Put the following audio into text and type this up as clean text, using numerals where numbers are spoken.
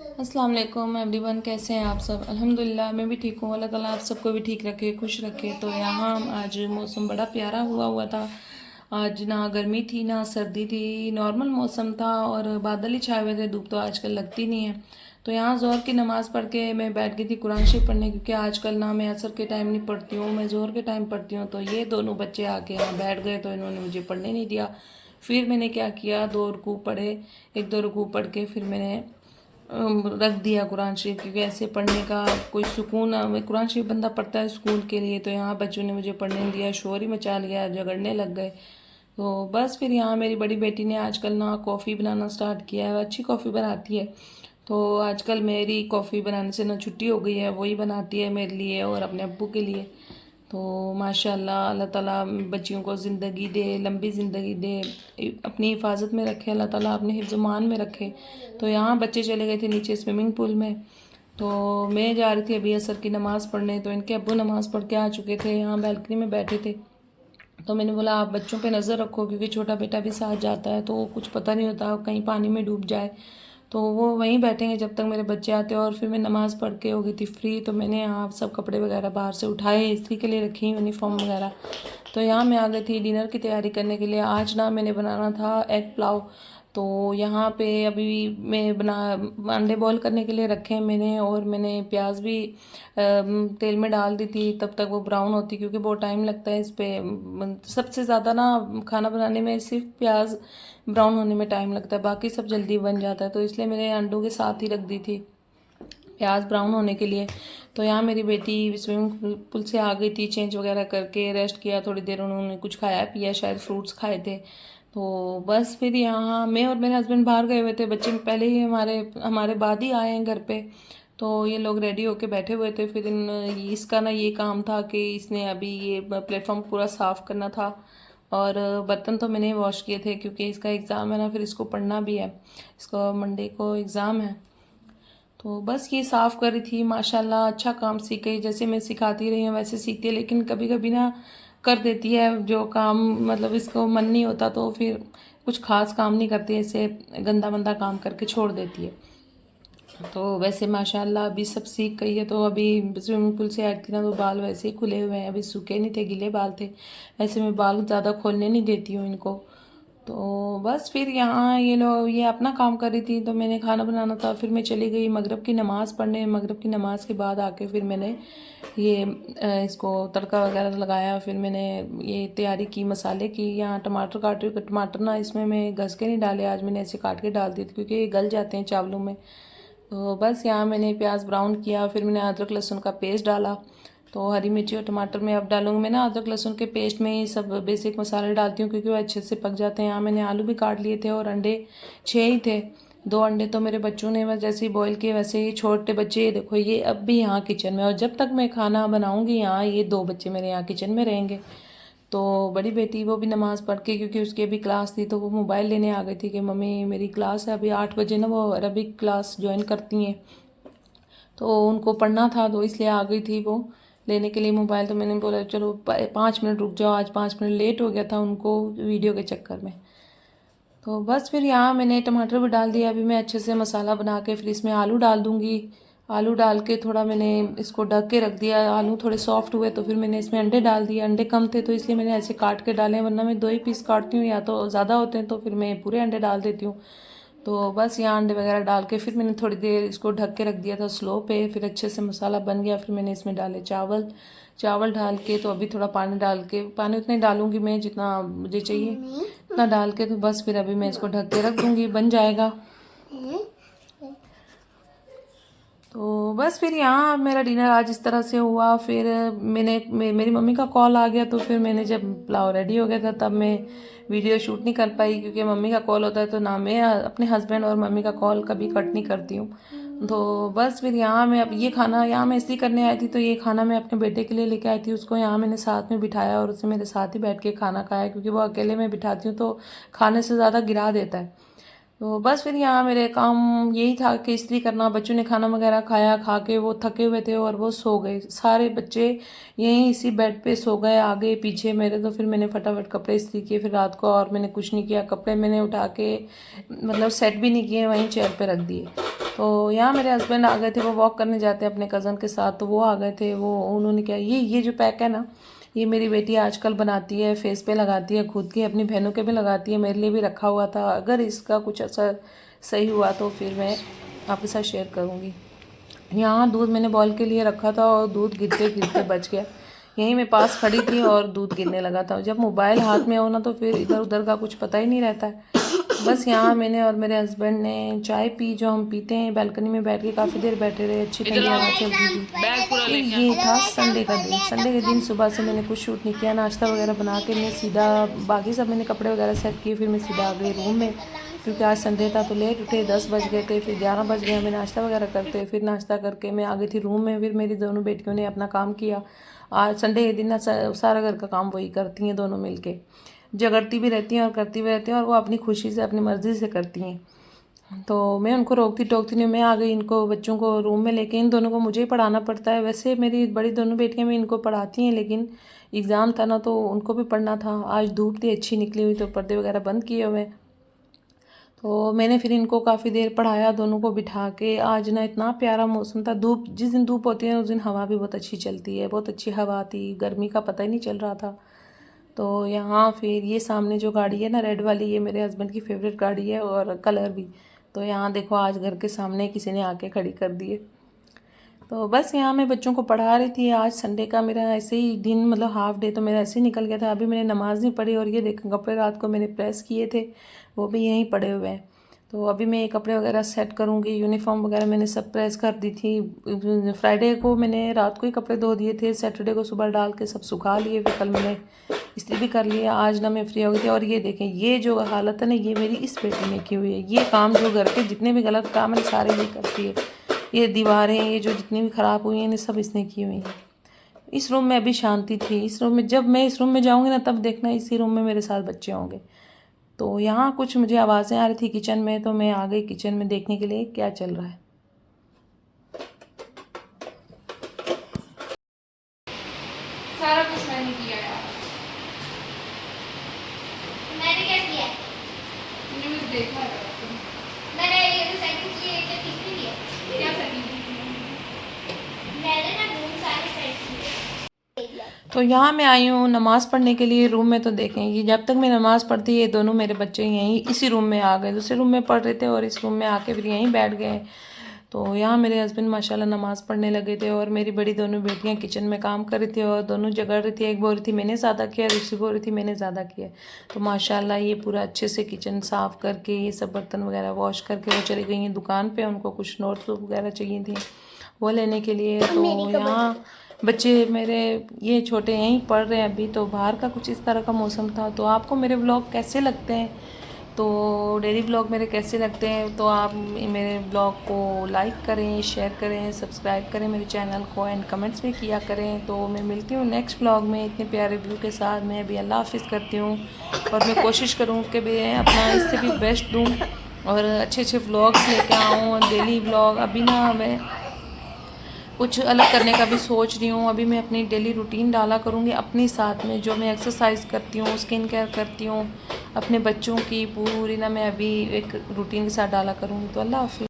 अस्सलाम वालेकुम एवरीवन, कैसे हैं आप सब। अल्हम्दुलिल्लाह मैं भी ठीक हूँ। अल्लाह ताला आप सबको भी ठीक रखे, खुश रखे। तो यहाँ आज मौसम बड़ा प्यारा हुआ था। आज ना गर्मी थी ना सर्दी थी, नॉर्मल मौसम था और बादल ही छाए हुए थे। धूप तो आजकल लगती नहीं है। तो यहाँ ज़ोहर की नमाज़ पढ़ के मैं बैठ गई थी कुरान शरीफ पढ़ने, क्योंकि आजकल ना मैं असर के टाइम नहीं पढ़ती हूँ, मैं ज़ोहर के टाइम पढ़ती हूँ। तो ये दोनों बच्चे आके यहाँ बैठ गए तो इन्होंने मुझे पढ़ने नहीं दिया। फिर मैंने क्या किया, 2 रुकू पढ़े। 1-2 रुकू पढ़ के फिर मैंने रख दिया कुरान शरीफ, क्योंकि ऐसे पढ़ने का कोई सुकून, कुरान शरीफ बंदा पढ़ता है सुकून के लिए। तो यहाँ बच्चों ने मुझे पढ़ने नहीं दिया, शोर ही मचा लिया, झगड़ने लग गए। तो बस फिर यहाँ मेरी बड़ी बेटी ने आजकल ना कॉफ़ी बनाना स्टार्ट किया है, अच्छी कॉफ़ी बनाती है। तो आजकल मेरी कॉफ़ी बनाने से ना छुट्टी हो गई है, वही बनाती है मेरे लिए और अपने अब्बू के लिए। तो माशाल्लाह अल्लाह ताला बच्चियों को ज़िंदगी दे, लंबी ज़िंदगी दे, अपनी हिफाजत में रखे अल्लाह ताला, अपने हिफ्ज़-ओ-मान में रखे। तो यहाँ बच्चे चले गए थे नीचे स्विमिंग पूल में। तो मैं जा रही थी अभी असर की नमाज़ पढ़ने, तो इनके अब्बू नमाज़ पढ़ के आ चुके थे, यहाँ बैल्कनी में बैठे थे। तो मैंने बोला आप बच्चों पे नज़र रखो, क्योंकि छोटा बेटा भी साथ जाता है तो कुछ पता नहीं होता, कहीं पानी में डूब जाए। तो वो वहीं बैठेंगे जब तक मेरे बच्चे आते हैं। और फिर मैं नमाज़ पढ़ के हो गई थी फ्री, तो मैंने यहाँ सब कपड़े वगैरह बाहर से उठाए, इस्त्री के लिए रखी, यूनिफॉर्म वगैरह। तो यहाँ मैं आ गई थी डिनर की तैयारी करने के लिए। आज ना मैंने बनाना था एग पुलाव। तो यहाँ पे अभी मैं अंडे बॉईल करने के लिए रखे हैं मैंने, और मैंने प्याज भी तेल में डाल दी थी तब तक वो ब्राउन होती, क्योंकि बहुत टाइम लगता है इस पे। सबसे ज़्यादा ना खाना बनाने में सिर्फ प्याज ब्राउन होने में टाइम लगता है, बाकी सब जल्दी बन जाता है। तो इसलिए मैंने अंडों के साथ ही रख दी थी प्याज ब्राउन होने के लिए। तो यहाँ मेरी बेटी स्विमिंग पूल से आ गई थी, चेंज वगैरह करके रेस्ट किया थोड़ी देर, उन्होंने कुछ खाया पिया, शायद फ्रूट्स खाए थे। तो बस फिर यहाँ मैं और मेरे हस्बैंड बाहर गए हुए थे, बच्चे पहले ही हमारे हमारे बाद ही आए हैं घर पे। तो ये लोग रेडी होके बैठे हुए थे। फिर इसका ना ये काम था कि इसने अभी ये प्लेटफॉर्म पूरा साफ़ करना था, और बर्तन तो मैंने वॉश किए थे, क्योंकि इसका एग्ज़ाम है ना, फिर इसको पढ़ना भी है, इसको मंडे को एग्ज़ाम है। तो बस ये साफ़ कर रही थी। माशाल्लाह अच्छा काम सीख गई, जैसे मैं सिखाती रही हूँ वैसे सीखती है, लेकिन कभी कभी ना कर देती है जो काम, मतलब इसको मन नहीं होता तो फिर कुछ खास काम नहीं करती, ऐसे गंदा मंदा काम करके छोड़ देती है। तो वैसे माशाल्लाह अभी सब सीख गई है। तो अभी स्विमिंग पूल से आई थी ना, तो बाल वैसे ही खुले हुए हैं, अभी सूखे नहीं थे, गीले बाल थे। ऐसे मैं बाल ज़्यादा खोलने नहीं देती हूँ इनको। तो बस फिर यहाँ ये अपना काम कर रही थी, तो मैंने खाना बनाना था। फिर मैं चली गई मगरिब की नमाज़ पढ़ने। मगरिब की नमाज़ के बाद आके फिर मैंने ये इसको तड़का वगैरह लगाया। फिर मैंने ये तैयारी की मसाले की। यहाँ टमाटर काट रही हूँ, टमाटर ना इसमें मैं घस के नहीं डाले, आज मैंने ऐसे काट के डाल दिए थे, क्योंकि ये गल जाते हैं चावलों में। तो बस यहाँ मैंने प्याज ब्राउन किया, फिर मैंने अदरक लहसुन का पेस्ट डाला। तो हरी मिर्ची और टमाटर में अब डालूंगी मैं ना, अदरक लहसुन के पेस्ट में ही सब बेसिक मसाले डालती हूँ, क्योंकि वो अच्छे से पक जाते हैं। यहाँ मैंने आलू भी काट लिए थे और अंडे 6 ही थे। 2 अंडे तो मेरे बच्चों ने बस जैसे ही बॉईल किए, वैसे ही छोटे बच्चे, ये देखो ये अब भी यहाँ किचन में, और जब तक मैं खाना बनाऊँगी यहाँ ये 2 बच्चे मेरे यहाँ किचन में रहेंगे। तो बड़ी बेटी वो भी नमाज़ पढ़ के, क्योंकि उसकी अभी क्लास थी, तो वो मोबाइल लेने आ गई थी कि मम्मी मेरी क्लास है अभी 8 बजे ना, वो अरबिक क्लास ज्वाइन करती हैं, तो उनको पढ़ना था, तो इसलिए आ गई थी वो लेने के लिए मोबाइल। तो मैंने बोला चलो 5 मिनट रुक जाओ, आज 5 मिनट लेट हो गया था उनको वीडियो के चक्कर में। तो बस फिर यहाँ मैंने टमाटर भी डाल दिया। अभी मैं अच्छे से मसाला बना के फिर इसमें आलू डाल दूँगी। आलू डाल के थोड़ा मैंने इसको ढक के रख दिया। आलू थोड़े सॉफ्ट हुए तो फिर मैंने इसमें अंडे डाल दिए। अंडे कम थे तो इसलिए मैंने ऐसे काट के डाले, वरना मैं 2 ही पीस काटती हूँ, या तो ज़्यादा होते हैं तो फिर मैं पूरे अंडे डाल देती हूँ। तो बस यहाँ अंडे वगैरह डाल के फिर मैंने थोड़ी देर इसको ढक के रख दिया था स्लो पे। फिर अच्छे से मसाला बन गया, फिर मैंने इसमें डाले चावल। चावल डाल के तो अभी थोड़ा पानी डाल के, पानी उतना ही डालूंगी मैं जितना मुझे चाहिए, उतना डाल के तो बस फिर अभी मैं इसको ढक के रख दूंगी, बन जाएगा। तो बस फिर यहाँ मेरा डिनर आज इस तरह से हुआ। फिर मेरी मम्मी का कॉल आ गया, तो फिर मैंने जब पुलाव रेडी हो गया था तब मैं वीडियो शूट नहीं कर पाई, क्योंकि मम्मी का कॉल होता है तो ना मैं अपने हस्बैंड और मम्मी का कॉल कभी कट नहीं करती हूँ। तो बस फिर यहाँ मैं अब ये खाना यहाँ मैं इसलिए करने आई थी, तो ये खाना मैं अपने बेटे के लिए लेके आई थी। उसको यहाँ मैंने साथ में बिठाया और उसे मेरे साथ ही बैठ के खाना खाया, क्योंकि वो अकेले में बिठाती हूँ तो खाने से ज़्यादा गिरा देता है। तो बस फिर यहाँ मेरे काम यही था कि इस्त्री करना। बच्चों ने खाना वगैरह खाया, खा के वो थके हुए थे और वो सो गए। सारे बच्चे यहीं इसी बेड पे सो गए, आगे पीछे मेरे। तो फिर मैंने फटाफट कपड़े इस्त्री किए फिर रात को, और मैंने कुछ नहीं किया। कपड़े मैंने उठा के मतलब सेट भी नहीं किए, वहीं चेयर पे रख दिए। तो यहाँ मेरे हस्बैंड आ गए थे, वो वॉक करने जाते हैं अपने कज़न के साथ, तो वो आ गए थे। वो उन्होंने क्या, ये जो पैक है ना, ये मेरी बेटी आजकल बनाती है, फेस पे लगाती है, खुद की अपनी बहनों के भी लगाती है, मेरे लिए भी रखा हुआ था। अगर इसका कुछ असर सही हुआ तो फिर मैं आपके साथ शेयर करूँगी। यहाँ दूध मैंने बॉयल के लिए रखा था और दूध गिरते गिरते बच गया। यहीं मैं पास खड़ी थी और दूध गिरने लगा था। जब मोबाइल हाथ में हो ना तो फिर इधर उधर का कुछ पता ही नहीं रहता है। बस यहाँ मैंने और मेरे हस्बैंड ने चाय पी, जो हम पीते हैं। बालकनी में बैठ के काफ़ी देर बैठे रहे, अच्छी ठंडी हवा चलती थी। फिर ये था संडे का दिन। संडे के दिन सुबह से मैंने कुछ शूट नहीं किया, नाश्ता वगैरह बना के मैं सीधा, बाकी सब मैंने कपड़े वगैरह सेट किए, फिर मैं सीधा आ गई रूम में, क्योंकि आज संडे था तो लेट उठे, 10 बज गए थे। फिर 11 बज गए हमें नाश्ता वगैरह करते। फिर नाश्ता करके मैं आ गई थी रूम में। फिर मेरी दोनों बेटियों ने अपना काम किया। आज संडे के दिन ना सारा घर का काम वही करती हैं दोनों मिलके, झगड़ती भी रहती हैं और करती भी रहती हैं, और वो अपनी खुशी से अपनी मर्ज़ी से करती हैं। तो मैं उनको रोकती टोकती नहीं, मैं आ गई इनको बच्चों को रूम में लेके। इन दोनों को मुझे ही पढ़ाना पड़ता है। वैसे मेरी बड़ी दोनों बेटियां भी इनको पढ़ाती हैं, लेकिन एग्ज़ाम था ना तो उनको भी पढ़ना था। आज धूप थी अच्छी निकली हुई, तो पर्दे वगैरह बंद किए हुए। तो मैंने फिर इनको काफ़ी देर पढ़ाया दोनों को बिठा के। आज ना इतना प्यारा मौसम था। धूप जिस दिन धूप होती है उस दिन हवा भी बहुत अच्छी चलती है, बहुत अच्छी हवा थी, गर्मी का पता ही नहीं चल रहा था। तो यहाँ फिर ये सामने जो गाड़ी है ना रेड वाली, ये मेरे हस्बैंड की फेवरेट गाड़ी है और कलर भी। तो यहाँ देखो आज घर के सामने किसी ने आके खड़ी कर दी है। तो बस यहाँ मैं बच्चों को पढ़ा रही थी। आज संडे का मेरा ऐसे ही दिन, मतलब हाफ डे तो मेरा ऐसे ही निकल गया था। अभी मैंने नमाज़ नहीं पढ़ी, और ये देखो कपड़े रात को मैंने प्रेस किए थे, वो भी यहीं पड़े हुए हैं। तो अभी मैं ये कपड़े वगैरह सेट करूँगी। यूनिफॉर्म वगैरह मैंने सब प्रेस कर दी थी। फ्राइडे को मैंने रात को ही कपड़े धो दिए थे, सैटरडे को सुबह डाल के सब सुखा लिए, फिर कल मैंने इस्त्री भी कर लिया। आज ना मैं फ्री हो गई थी। और ये देखें, ये जो हालत है ना, ये मेरी इस बेटी ने की हुई है। ये काम जो घर के जितने भी गलत काम है सारे ये करती है। ये दीवारें, ये जो जितनी भी ख़राब हुई हैं, सब इसने की हुई हैं। इस रूम में अभी शांति थी। इस रूम में, जब मैं इस रूम में जाऊंगी ना तब देखना इसी रूम में मेरे साथ बच्चे होंगे। तो यहाँ कुछ मुझे आवाज़ें आ रही थी किचन में, तो मैं आ गई किचन में देखने के लिए क्या चल रहा है। सारा कुछ मैंने किया यार। मैंने क्या किया? न्यूज़ देखा है। मैंने ये तो सेटिंग की है, क्या ठीक नहीं है? क्या सेटिंग? मैंने ना रूम सारे सेट किए। तो यहाँ मैं आई हूँ नमाज़ पढ़ने के लिए रूम में। तो देखें, ये जब तक मैं नमाज़ पढ़ती ये दोनों मेरे बच्चे यहीं इसी रूम में आ गए। दूसरे रूम में पढ़ रहे थे और इस रूम में आके फिर यहीं बैठ गए। तो यहाँ मेरे हस्बैंड माशाल्लाह नमाज़ पढ़ने लगे थे, और मेरी बड़ी दोनों बेटियाँ किचन में काम कर रही थी, और दोनों झगड़ रही थी। एक बोल रही थी मैंने ज़्यादा किया, दूसरी बोल रही थी मैंने ज़्यादा किया। तो माशाल्लाह ये पूरा अच्छे से किचन साफ़ करके, ये सब बर्तन वगैरह वॉश करके वो चली गई हैं दुकान पे। उनको कुछ नोट्स वगैरह चाहिए थी वो लेने के लिए। तो यहाँ बच्चे मेरे ये छोटे यहीं पढ़ रहे हैं अभी। तो बाहर का कुछ इस तरह का मौसम था। तो आपको मेरे ब्लॉग कैसे लगते हैं, तो डेली ब्लॉग मेरे कैसे लगते हैं, तो आप मेरे ब्लॉग को लाइक करें, शेयर करें, सब्सक्राइब करें मेरे चैनल को, एंड कमेंट्स भी किया करें। तो मैं मिलती हूँ नेक्स्ट ब्लॉग में इतने प्यारे व्यू के साथ। मैं अभी अल्लाह हाफिज़ करती हूँ, और मैं कोशिश करूँ कि मैं अपना इससे भी बेस्ट दूँ और अच्छे अच्छे व्लॉग्स लेके आऊँ, डेली ब्लॉग। अभी ना मैं कुछ अलग करने का भी सोच रही हूँ। अभी मैं अपनी डेली रूटीन डाला करूँगी अपनी साथ में, जो मैं एक्सरसाइज करती हूँ, स्किन केयर करती हूँ, अपने बच्चों की पूरी ना मैं अभी एक रूटीन के साथ डाला करूँगी। तो अल्लाह हाफिज़।